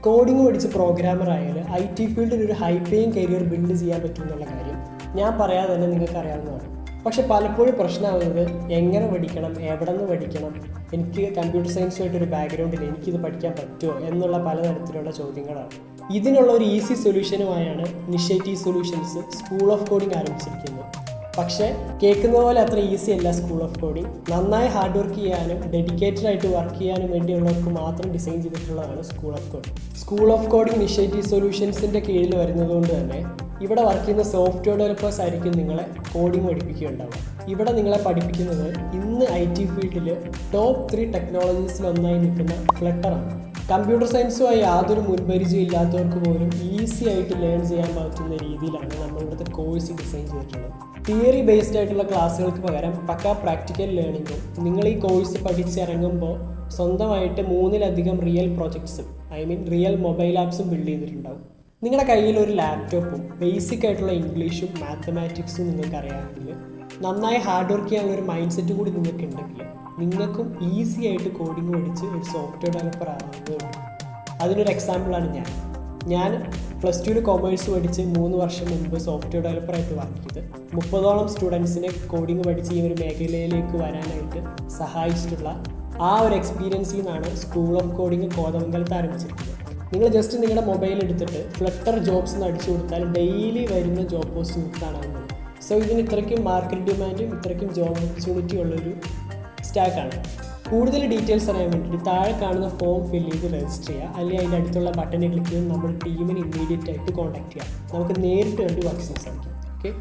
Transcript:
Coding പഠിച്ച് programmer ആയാൽ IT ഫീൽഡിൽ ഒരു ഹൈ പേയിങ് കരിയർ ബിൽഡ് ചെയ്യാൻ പറ്റും എന്നുള്ള കാര്യം ഞാൻ പറയാതെ തന്നെ നിങ്ങൾക്ക് അറിയാവുന്നതാണ്. പക്ഷെ പലപ്പോഴും പ്രശ്നമാകുന്നത് എങ്ങനെ പഠിക്കണം, എവിടെ നിന്ന് പഠിക്കണം, എനിക്ക് കമ്പ്യൂട്ടർ സയൻസുമായിട്ടൊരു ബാക്ക്ഗ്രൗണ്ടിൽ എനിക്കിത് പഠിക്കാൻ പറ്റുമോ എന്നുള്ള പലതരത്തിലുള്ള ചോദ്യങ്ങളാണ്. ഇതിനുള്ള ഒരു ഈസി സൊല്യൂഷനുമായാണ് initiative solutions school of coding ആരംഭിച്ചിരിക്കുന്നത്. പക്ഷേ കേൾക്കുന്ന പോലെ അത്ര ഈസി അല്ല സ്കൂൾ ഓഫ് കോഡിങ്. നന്നായി ഹാർഡ് വർക്ക് ചെയ്യാനും ഡെഡിക്കേറ്റഡ് ആയിട്ട് വർക്ക് ചെയ്യാനും വേണ്ടിയുള്ളവർക്ക് മാത്രം ഡിസൈൻ ചെയ്തിട്ടുള്ളതാണ് school of coding. School of coding initiative സൊല്യൂഷൻസിൻ്റെ കീഴിൽ വരുന്നതുകൊണ്ട് തന്നെ ഇവിടെ വർക്ക് ചെയ്യുന്ന സോഫ്റ്റ്വെയർ ഡെവലപ്പേഴ്സ് ആയിരിക്കും നിങ്ങളെ കോഡിങ് പഠിപ്പിക്കുകയുണ്ടാവുക. ഇവിടെ നിങ്ങളെ പഠിപ്പിക്കുന്നത് ഇന്ന് IT ഫീൽഡിൽ ടോപ്പ് 3 ടെക്നോളജീസിലൊന്നായി നിൽക്കുന്ന ഫ്ലട്ടറാണ്. കമ്പ്യൂട്ടർ സയൻസുമായി യാതൊരു മുൻപരിചയം ഇല്ലാത്തവർക്ക് പോലും ഈസി ആയിട്ട് ലേൺ ചെയ്യാൻ പറ്റുന്ന രീതിയിലാണ് നമ്മളിവിടുത്തെ കോഴ്സ് ഡിസൈൻ ചെയ്തിട്ടുള്ളത്. തിയറി ബേസ്ഡ് ആയിട്ടുള്ള ക്ലാസ്സുകൾക്ക് പകരം പക്കാ പ്രാക്ടിക്കൽ ലേണിങ്ങും നിങ്ങൾ ഈ കോഴ്സ് പഠിച്ചിറങ്ങുമ്പോൾ സ്വന്തമായിട്ട് 3-ലധികം റിയൽ പ്രോജക്ട്സും റിയൽ മൊബൈൽ ആപ്സും ബിൽഡ് ചെയ്തിട്ടുണ്ടാവും. നിങ്ങളുടെ കയ്യിൽ ഒരു ലാപ്ടോപ്പും ബേസിക് ആയിട്ടുള്ള ഇംഗ്ലീഷും മാത്തമാറ്റിക്സും നിങ്ങൾക്ക് അറിയാമെങ്കിൽ, നന്നായി ഹാർഡ് വർക്ക് ചെയ്യാനുള്ള ഒരു മൈൻഡ് സെറ്റ് കൂടി നിങ്ങൾക്ക് ഉണ്ടെങ്കിൽ നിങ്ങൾക്കും ഈസി ആയിട്ട് കോഡിങ് പഠിച്ച് ഒരു സോഫ്റ്റ്വെയർ ഡെവലപ്പർ ആവുന്നതുകൊണ്ട്. അതിനൊരു എക്സാമ്പിളാണ് ഞാൻ +2 കൊമേഴ്സ് പഠിച്ച് 3 വർഷം മുമ്പ് സോഫ്റ്റ്വെയർ ഡെവലപ്പറായിട്ട് വർക്ക് ചെയ്ത് 30ഓളം സ്റ്റുഡൻസിനെ കോഡിങ് പഠിച്ച് ഈ ഒരു മേഖലയിലേക്ക് വരാനായിട്ട് സഹായിച്ചിട്ടുള്ള ആ ഒരു എക്സ്പീരിയൻസിൽ നിന്നാണ് സ്കൂൾ ഓഫ് കോഡിങ് കോതമംഗലത്ത് ആരംഭിച്ചിരിക്കുന്നത്. നിങ്ങൾ ജസ്റ്റ് നിങ്ങളുടെ മൊബൈൽ എടുത്തിട്ട് ഫ്ലട്ടർ ജോബ്സ് എന്ന് അടിച്ചു കൊടുത്താൽ ഡെയിലി വരുന്ന ജോബ് പോസ്റ്റ് നിങ്ങൾക്ക് കാണാവുന്നതാണ്. സോ ഇതിന് ഇത്രയ്ക്കും മാർക്കറ്റ് ഡിമാൻഡും ഇത്രയ്ക്കും ജോബ് ഓപ്പർച്യൂണിറ്റി ഉള്ളൊരു സ്റ്റാക്കാണ്. കൂടുതൽ ഡീറ്റെയിൽസ് അറിയാൻ വേണ്ടിയിട്ട് താഴെ കാണുന്ന ഫോം ഫില്ല് ചെയ്ത് രജിസ്റ്റർ ചെയ്യുക, അല്ലെങ്കിൽ അതിൻ്റെ അടുത്തുള്ള ബട്ടണിൽ ക്ലിക്ക് ചെയ്ത് നമ്മുടെ ടീമിനെ ഇമ്മീഡിയറ്റ് ആയിട്ട് കോൺടാക്ട് ചെയ്യുക. നമുക്ക് നേരിട്ട് കണ്ട് വർക്ക് സംസാരിക്കാം. ഓക്കെ.